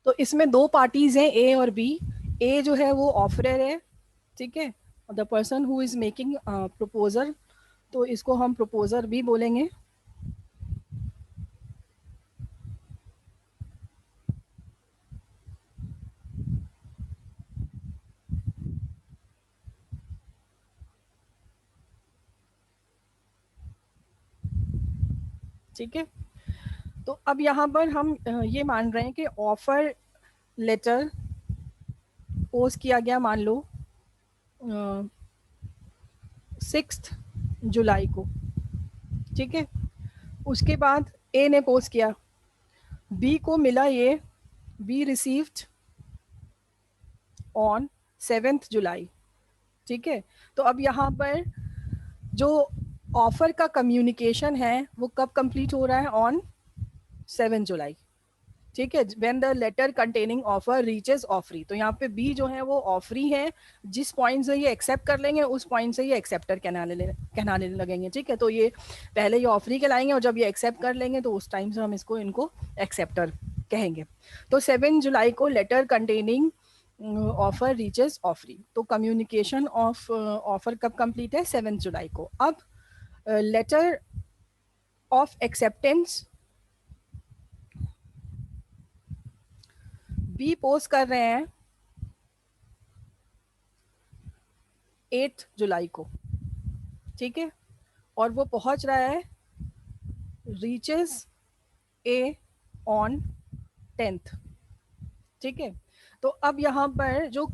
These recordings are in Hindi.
तो इसमें दो पार्टीज हैं, ए और बी। ए जो है वो ऑफरर है, ठीक है, the person who is making proposal, तो इसको हम प्रपोजर भी बोलेंगे। ठीक है, तो अब यहाँ पर हम ये मान रहे हैं कि ऑफर लेटर पोस्ट किया गया, मान लो 6 जुलाई को, ठीक है। उसके बाद ए ने पोस्ट किया, बी को मिला ये, बी रिसीव्ड ऑन 7 जुलाई, ठीक है। तो अब यहाँ पर जो ऑफर का कम्युनिकेशन है वो कब कंप्लीट हो रहा है, ऑन 7 जुलाई, ठीक है, when the letter containing offer reaches offeree. तो यहाँ पे बी जो है वो ऑफरी है, जिस पॉइंट से ये एक्सेप्ट कर लेंगे उस पॉइंट से ये एक्सेप्टर कहलाने लगेंगे, ठीक है। तो ये पहले ये ऑफरी कहलाएंगे और जब ये एक्सेप्ट कर लेंगे तो उस टाइम से हम इनको एक्सेप्टर कहेंगे। तो 7 जुलाई को letter containing offer reaches offeree, तो कम्युनिकेशन ऑफ ऑफर कब कंप्लीट है, 7 जुलाई को। अब letter of acceptance B post कर रहे हैं 8 जुलाई को, ठीक है, और वो पहुंच रहा है रीचेस ए ऑन 10th, ठीक है। तो अब यहाँ पर जो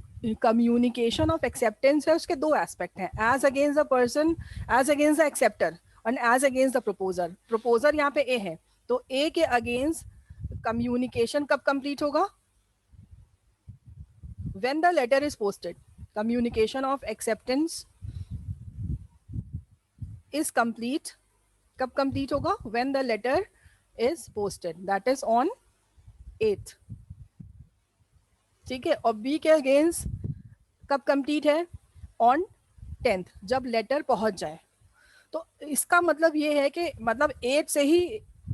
कम्युनिकेशन ऑफ एक्सेप्टेंस है उसके दो एस्पेक्ट हैं, as against the person, as against the acceptor और as against the proposer. Proposer यहाँ पे ए है, तो ए के अगेंस्ट कम्युनिकेशन कब कंप्लीट होगा, when the letter is posted, communication of acceptance is complete, कब complete होगा, when the letter is posted, that is on 8th, ठीक है। और बी के अगेंस्ट कब कंप्लीट है, ऑन 10th, जब लेटर पहुंच जाए। तो इसका मतलब ये है कि मतलब 8 से ही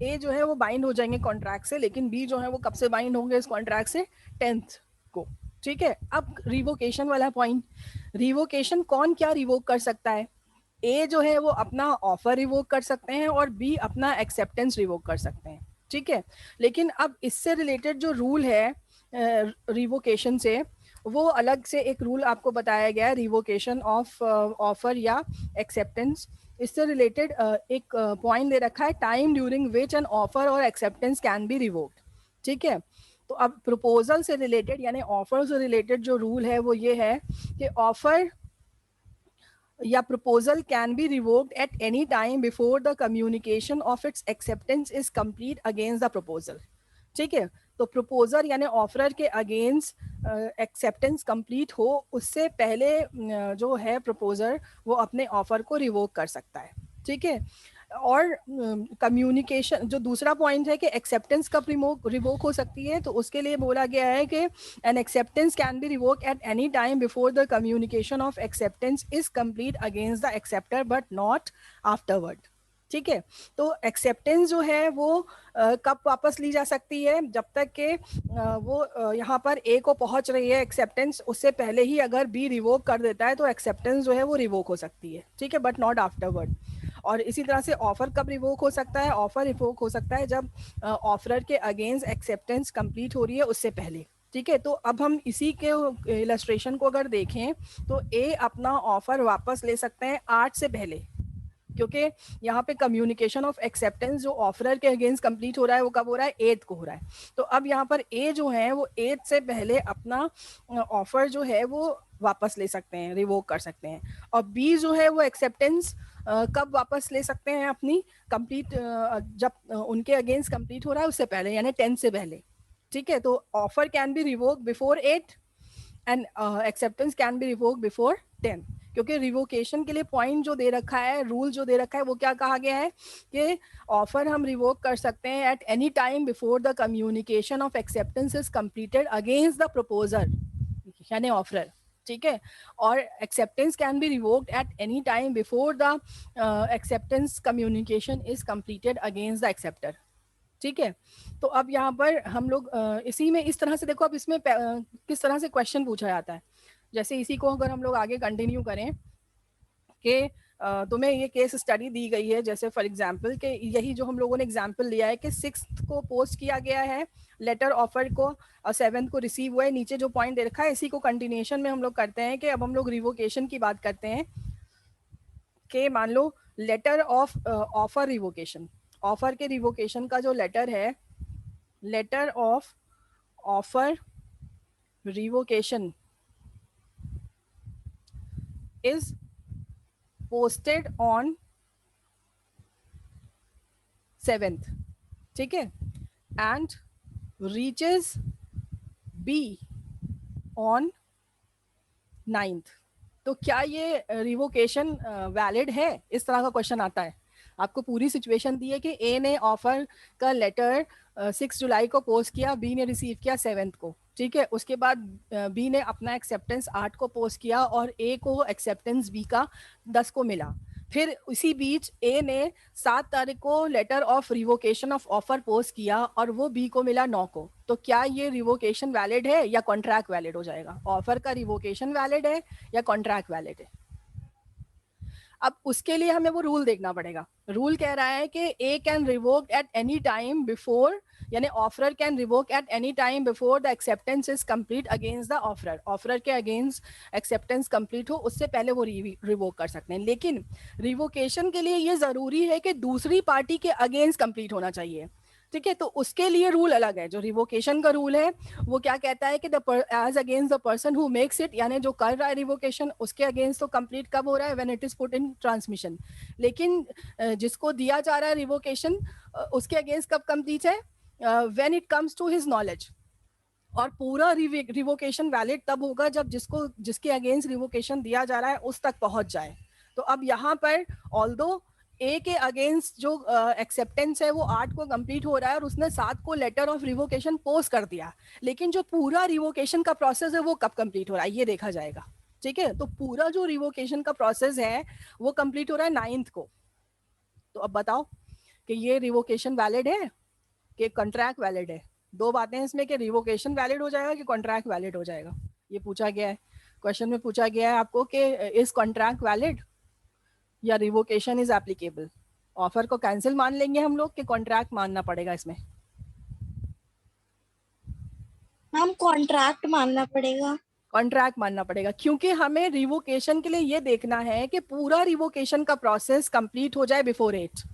ए जो है वो बाइंड हो जाएंगे कॉन्ट्रैक्ट से, लेकिन बी जो है वो कब से बाइंड होंगे इस कॉन्ट्रैक्ट से, 10th को, ठीक है। अब रिवोकेशन वाला पॉइंट, रिवोकेशन कौन क्या रिवोक कर सकता है, ए जो है वो अपना ऑफर रिवोक कर सकते हैं और बी अपना एक्सेप्टेंस रिवोक कर सकते हैं, ठीक है। लेकिन अब इससे रिलेटेड जो रूल है रिवोकेशन से, वो अलग से एक रूल आपको बताया गया है, रिवोकेशन ऑफ ऑफर या एक्सेप्टेंस। इससे रिलेटेड एक पॉइंट दे रखा है, time during which an offer और एक्सेप्टेंस कैन बी रिवोक्ड, ठीक है। तो अब प्रपोजल से रिलेटेड यानी ऑफर से रिलेटेड जो रूल है वो ये है कि ऑफर या proposal can be revoked at any time before the communication of its acceptance is complete against the proposal, ठीक है। तो प्रपोजर यानी ऑफरर के अगेंस्ट एक्सेप्टेंस कंप्लीट हो उससे पहले जो है प्रपोजर वो अपने ऑफर को रिवोक कर सकता है, ठीक है। और कम्युनिकेशन जो दूसरा पॉइंट है कि एक्सेप्टेंस कब रिवोक हो सकती है, तो उसके लिए बोला गया है कि N acceptance can be revoke at any time before the communication of acceptance is complete against the acceptor but not afterward, ठीक है। तो एक्सेप्टेंस जो है वो कब वापस ली जा सकती है, जब तक के वो यहाँ पर ए को पहुंच रही है एक्सेप्टेंस, उससे पहले ही अगर बी रिवोक कर देता है तो एक्सेप्टेंस जो है वो रिवोक हो सकती है, ठीक है, बट नॉट आफ्टरवर्ड। और इसी तरह से ऑफर कब रिवोक हो सकता है, ऑफर रिवोक हो सकता है जब ऑफरर के अगेंस्ट एक्सेप्टेंस कंप्लीट हो रही है उससे पहले, ठीक है। तो अब हम इसी के इलस्ट्रेशन को अगर देखें तो ए अपना ऑफर वापस ले सकते हैं 8 से पहले, क्योंकि यहाँ पे कम्युनिकेशन ऑफ एक्सेप्टेंस जो ऑफरर के अगेंस्ट कंप्लीट हो रहा है वो कब हो रहा है, 8 को हो रहा है। तो अब यहाँ पर ए जो है वो 8 से पहले अपना ऑफर जो है वो वापस ले सकते हैं, रिवोक कर सकते हैं। और बी जो है वो एक्सेप्टेंस कब वापस ले सकते हैं अपनी, कंप्लीट जब उनके अगेंस्ट कंप्लीट हो रहा है उससे पहले यानी 10 से पहले, ठीक है। तो offer can be revoke before 8 and acceptance can be revoke before 10, क्योंकि रिवोकेशन के लिए पॉइंट जो दे रखा है, रूल जो दे रखा है वो क्या कहा गया है कि ऑफर हम रिवोक कर सकते हैं eight any time before the communication of acceptance is completed against the proposer यानी ऑफरर, ठीक है। और acceptance can be revoked eight any time before the acceptance communication is completed against the acceptor, ठीक है। तो अब यहाँ पर हम लोग इसी में इस तरह से देखो, अब इसमें किस तरह से क्वेश्चन पूछा जाता है। जैसे इसी को अगर हम लोग आगे कंटिन्यू करें कि तुम्हें ये केस स्टडी दी गई है, जैसे फॉर एग्जांपल कि यही जो हम लोगों ने एग्जांपल लिया है कि 6th को पोस्ट किया गया है लेटर ऑफर को और 7th को रिसीव हुआ है, नीचे जो पॉइंट दे रखा है इसी को कंटिन्यूएशन में हम लोग करते हैं कि अब हम लोग रिवोकेशन की बात करते हैं कि मान लो letter of offer revocation, offer के रिवोकेशन का जो लेटर है, letter of offer revocation is posted on 7th, ठीक है, and reaches B on 9th। तो क्या ये रिवोकेशन वैलिड है? इस तरह का क्वेश्चन आता है। आपको पूरी सिचुएशन दी है कि ए ने ऑफर का लेटर 6 जुलाई को पोस्ट किया, बी ने रिसीव किया 7th को, ठीक है। उसके बाद बी ने अपना एक्सेप्टेंस 8 को पोस्ट किया और ए को एक्सेप्टेंस बी का 10 को मिला। फिर उसी बीच ए ने 7 तारीख को letter of revocation of offer post किया और वो बी को मिला 9 को। तो क्या ये रिवोकेशन वैलिड है या कॉन्ट्रैक्ट वैलिड हो जाएगा? ऑफर का रिवोकेशन वैलिड है या कॉन्ट्रैक्ट वैलिड है? अब उसके लिए हमें वो रूल देखना पड़ेगा। रूल कह रहा है कि A can revoke at any time before, यानी offeror can revoke at any time before the acceptance is complete against the offeror. Offeror के अगेंस्ट एक्सेप्टेंस कंप्लीट हो उससे पहले वो रिवोक कर सकते हैं, लेकिन रिवोकेशन के लिए ये जरूरी है कि दूसरी पार्टी के अगेंस्ट कंप्लीट होना चाहिए, ठीक है। तो उसके लिए रूल अलग है। जो रिवोकेशन का रूल है वो क्या कहता है कि as against the person who makes it, यानी जो कर रहा है रिवोकेशन उसके अगेंस्ट तो कंप्लीट कब हो रहा है? When it is put in transmission. लेकिन जिसको दिया जा रहा है रिवोकेशन उसके अगेंस्ट कब कंप्लीट है? When it comes to his knowledge. और पूरा रिवोकेशन वैलिड तब होगा जब जिसके अगेंस्ट रिवोकेशन दिया जा रहा है उस तक पहुंच जाए। तो अब यहाँ पर ऑल्दो ए के अगेंस्ट जो एक्सेप्टेंस है वो 8 को कंप्लीट हो रहा है और उसने 7 को लेटर ऑफ रिवोकेशन पोस्ट कर दिया, लेकिन जो पूरा रिवोकेशन का प्रोसेस है वो कब कंप्लीट हो रहा है ये देखा जाएगा, ठीक है। तो पूरा जो रिवोकेशन का प्रोसेस है वो कंप्लीट हो रहा है 9th को। तो अब बताओ कि ये रिवोकेशन वैलिड है कि कॉन्ट्रैक्ट वैलिड है? दो बातें हैं इसमें कि रिवोकेशन वैलिड हो जाएगा कि कॉन्ट्रैक्ट वैलिड हो जाएगा। ये पूछा गया है क्वेश्चन में, पूछा गया है आपको कि इज कॉन्ट्रैक्ट वैलिड या रिवोकेशन इज एप्लीकेबल। ऑफर को कैंसिल मान लेंगे हम लोग कि कॉन्ट्रैक्ट मानना पड़ेगा इसमें? हम कॉन्ट्रैक्ट मानना पड़ेगा। कॉन्ट्रैक्ट मानना पड़ेगा क्योंकि हमें रिवोकेशन के लिए ये देखना है कि पूरा रिवोकेशन का प्रोसेस कंप्लीट हो जाए बिफोर 8,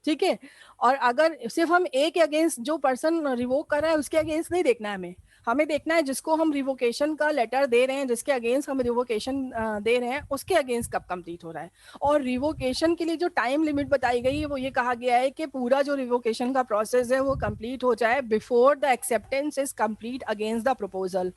ठीक है। और अगर सिर्फ हम ए के अगेंस्ट, जो पर्सन रिवोक कर रहा है उसके अगेंस्ट नहीं देखना है, हमें हमें देखना है जिसको हम रिवोकेशन का लेटर दे रहे हैं, जिसके अगेंस्ट हम रिवोकेशन दे रहे हैं उसके अगेंस्ट कब कंप्लीट हो रहा है। और रिवोकेशन के लिए जो टाइम लिमिट बताई गई है वो ये कहा गया है कि पूरा जो रिवोकेशन का प्रोसेस है वो कंप्लीट हो जाए before the acceptance is complete against the proposal.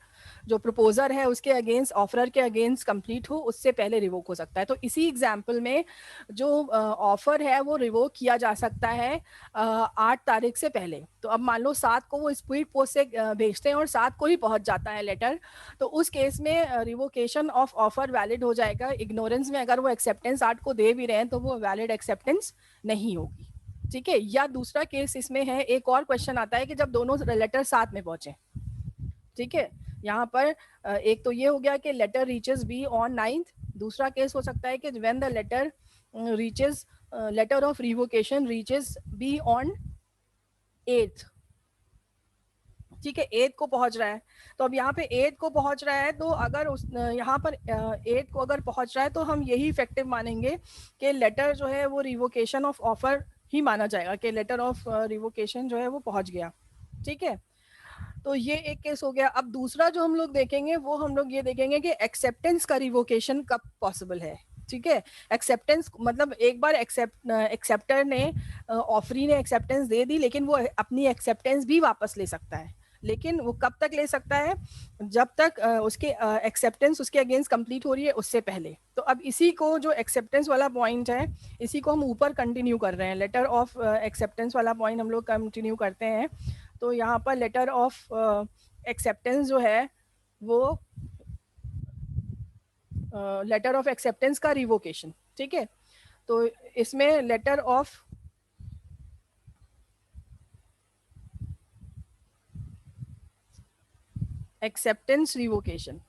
जो प्रपोजर है उसके अगेंस्ट, ऑफरर के अगेंस्ट कंप्लीट हो उससे पहले रिवोक हो सकता है। तो इसी एग्जाम्पल में जो ऑफर है वो रिवोक किया जा सकता है 8 तारीख से पहले। तो अब मान लो 7 को वो स्पीड पोस्ट से भेजते हैं और 7 को ही पहुंच जाता है लेटर, तो उस केस में रिवोकेशन ऑफ ऑफर वैलिड हो जाएगा। इग्नोरेंस में अगर वो एक्सेप्टेंस 8 को दे भी रहे हैं तो वो वैलिड एक्सेप्टेंस नहीं होगी, ठीक है। या दूसरा केस इसमें है, एक और क्वेश्चन आता है कि जब दोनों लेटर साथ में पहुंचे, ठीक है। यहाँ पर एक तो ये हो गया कि letter reaches B on 9th। दूसरा केस हो सकता है कि when the letter reaches, letter of revocation reaches B on 8th, ठीक है, 8th को पहुंच रहा है। तो अब यहाँ पे 8th को पहुंच रहा है, तो अगर उस यहाँ पर 8th को अगर पहुंच रहा है तो हम यही इफेक्टिव मानेंगे कि लेटर जो है वो रिवोकेशन ऑफ ऑफर ही माना जाएगा कि लेटर ऑफ रिवोकेशन जो है वो पहुंच गया, ठीक है। तो ये एक केस हो गया। अब दूसरा जो हम लोग देखेंगे वो हम लोग ये देखेंगे कि एक्सेप्टेंस का रिवोकेशन कब पॉसिबल है, ठीक है। एक्सेप्टेंस मतलब एक बार एक्सेप्टर ने, ऑफरी ने एक्सेप्टेंस दे दी लेकिन वो अपनी एक्सेप्टेंस भी वापस ले सकता है, लेकिन वो कब तक ले सकता है? जब तक उसके एक्सेप्टेंस उसके अगेंस्ट कंप्लीट हो रही है उससे पहले। तो अब इसी को जो एक्सेप्टेंस वाला पॉइंट है इसी को हम ऊपर कंटिन्यू कर रहे हैं, लेटर ऑफ एक्सेप्टेंस वाला पॉइंट हम लोग कंटिन्यू करते हैं। तो यहाँ पर लेटर ऑफ एक्सेप्टेंस जो है वो लेटर ऑफ एक्सेप्टेंस का रिवोकेशन, ठीक है। तो इसमें letter of acceptance revocation.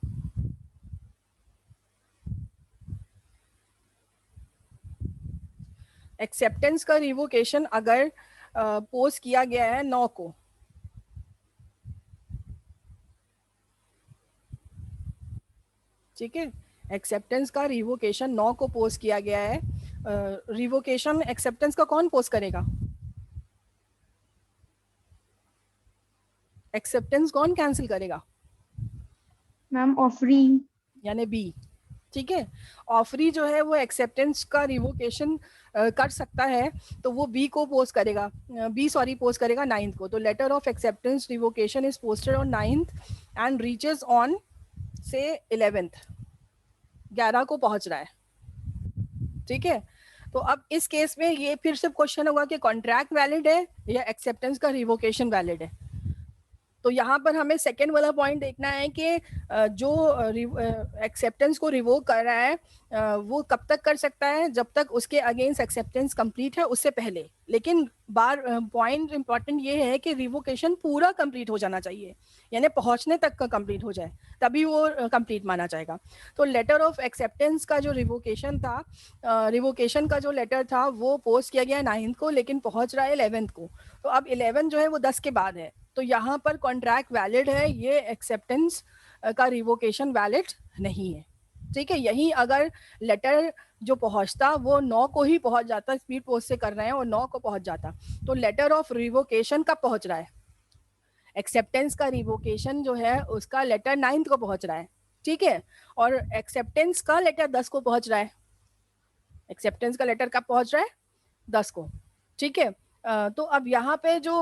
Acceptance का रिवोकेशन अगर पोस्ट किया गया है 9 को, ठीक है, एक्सेप्टेंस का रिवोकेशन 9 को पोस्ट किया गया है। रिवोकेशन एक्सेप्टेंस का कौन पोस्ट करेगा? एक्सेप्टेंस कौन कैंसिल करेगा? मैम ऑफरी, यानी बी, ठीक है। ऑफरी जो है वो एक्सेप्टेंस का रिवोकेशन कर सकता है, तो वो बी को पोस्ट करेगा, पोस्ट करेगा 9th को। तो letter of acceptance revocation is posted on 9th and reaches on से 11th, 11 को पहुंच रहा है, ठीक है। तो अब इस केस में ये फिर से क्वेश्चन होगा कि कॉन्ट्रैक्ट वैलिड है या एक्सेप्टेंस का रिवोकेशन वैलिड है। तो यहाँ पर हमें सेकेंड वाला पॉइंट देखना है कि जो एक्सेप्टेंस को रिवोक कर रहा है वो कब तक कर सकता है, जब तक उसके अगेंस्ट एक्सेप्टेंस कंप्लीट है, उससे पहले। लेकिन पॉइंट इंपॉर्टेंट ये है कि रिवोकेशन पूरा कंप्लीट हो जाना चाहिए, यानी पहुंचने तक का कंप्लीट हो जाए, तभी वो कंप्लीट माना जाएगा। तो लेटर ऑफ एक्सेप्टेंस का जो रिवोकेशन था, रिवोकेशन का जो लेटर था वो पोस्ट किया गया 9th को, लेकिन पहुंच रहा है 11th को। तो अब 11 जो है वो 10 के बाद है, तो यहाँ पर कॉन्ट्रैक्ट वैलिड है, ये एक्सेप्टेंस का रिवोकेशन वैलिड नहीं है, ठीक है। यही अगर लेटर जो पहुंचता वो 9 को ही पहुंच जाता, स्पीड पोस्ट से कर रहे हैं और 9 को पहुंच जाता, तो लेटर ऑफ रिवोकेशन कब पहुंच रहा है? एक्सेप्टेंस का रिवोकेशन जो है उसका लेटर 9th को पहुंच रहा है, ठीक है। और एक्सेप्टेंस का लेटर 10 को पहुंच रहा है। एक्सेप्टेंस का लेटर कब पहुंच रहा है? 10 को, ठीक है। तो अब यहाँ पे जो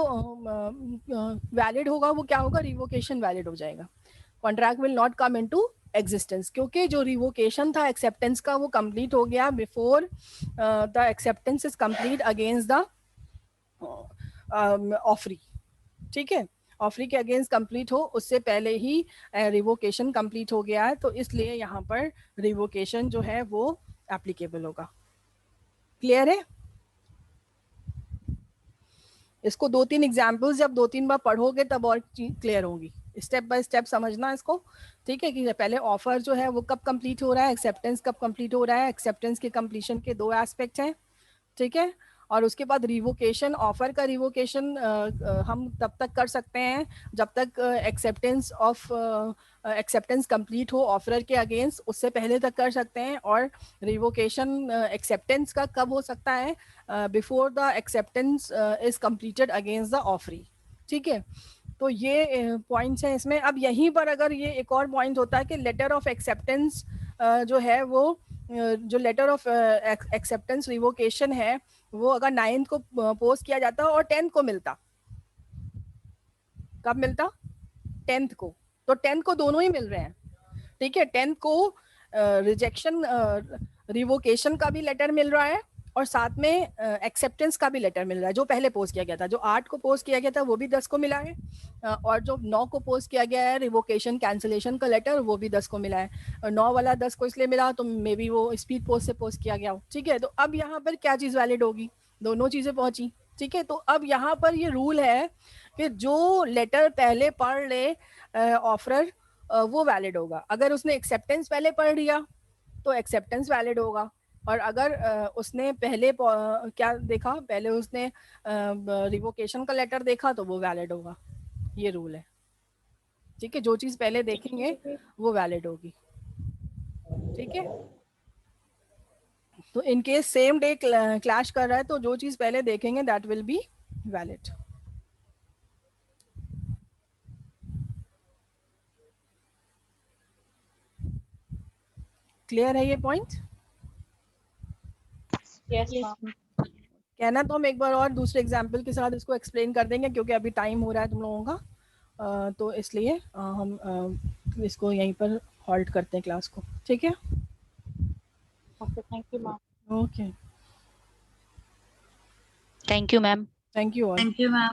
वैलिड होगा वो क्या होगा? रिवोकेशन वैलिड हो जाएगा। Contract will not come into existence, क्योंकि जो रिवोकेशन था एक्सेप्टेंस का वो कंप्लीट हो गया before the acceptance is complete against the offeree, ठीक है। ऑफरी के अगेंस्ट कंप्लीट हो उससे पहले ही रिवोकेशन कंप्लीट हो गया है, तो इसलिए यहाँ पर रिवोकेशन जो है वो एप्लीकेबल होगा। क्लियर है? इसको 2-3 एग्जाम्पल्स जब 2-3 बार पढ़ोगे तब और क्लियर होगी। स्टेप बाय स्टेप समझना इसको, ठीक है। कि पहले ऑफर जो है वो कब कंप्लीट हो रहा है, एक्सेप्टेंस कब कंप्लीट हो रहा है। एक्सेप्टेंस के कंप्लीशन के 2 एस्पेक्ट हैं, ठीक है। और उसके बाद रिवोकेशन, ऑफर का रिवोकेशन हम तब तक कर सकते हैं जब तक एक्सेप्टेंस कंप्लीट हो ऑफर के अगेंस्ट, उससे पहले तक कर सकते हैं। और रिवोकेशन एक्सेप्टेंस का कब हो सकता है? Before the acceptance is completed against the offeree, ठीक है। तो ये पॉइंट्स हैं इसमें। अब यहीं पर अगर ये एक और पॉइंट होता है कि लेटर ऑफ एक्सेप्टेंस जो है वो जो लेटर ऑफ एक्सेप्टेंस रिवोकेशन है वो अगर 9th को पोस्ट किया जाता और 10th को मिलता, कब मिलता? 10th को। तो 10th को दोनों ही मिल रहे हैं, ठीक है। 10th को रिजेक्शन रिवोकेशन का भी लेटर मिल रहा है और साथ में एक्सेप्टेंस का भी लेटर मिल रहा है, जो पहले पोस्ट किया गया था। जो 8 को पोस्ट किया गया था वो भी 10 को मिला है, और जो 9 को पोस्ट किया गया है रिवोकेशन कैंसिलेशन का लेटर, वो भी 10 को मिला है। 9 वाला 10 को इसलिए मिला तो मे बी वो स्पीड पोस्ट से पोस्ट किया गया हो, ठीक है। तो अब यहाँ पर क्या चीज़ वैलिड होगी? दोनों चीज़ें पहुंची, ठीक है। तो अब यहाँ पर ये रूल है कि जो लेटर पहले पढ़ ले ऑफरर, वो वैलिड होगा। अगर उसने एक्सेप्टेंस पहले पढ़ लिया तो एक्सेप्टेंस वैलिड होगा, और अगर उसने पहले क्या देखा, पहले उसने रिवोकेशन का लेटर देखा तो वो वैलिड होगा। ये रूल है, ठीक है। जो चीज पहले देखेंगे वो वैलिड होगी, ठीक है। तो in case same day clash कर रहा है तो जो चीज पहले देखेंगे that will be valid. Clear है ये पॉइंट? यस। कहना तो हम एक बार और दूसरे एग्जाम्पल के साथ इसको एक्सप्लेन कर देंगे, क्योंकि अभी टाइम हो रहा है तुम लोगों का, तो इसलिए हम इसको यहीं पर हॉल्ट करते हैं क्लास को, ठीक है। Okay, thank you ma'am. Okay, thank you ma'am. Thank you. Thank you ma'am.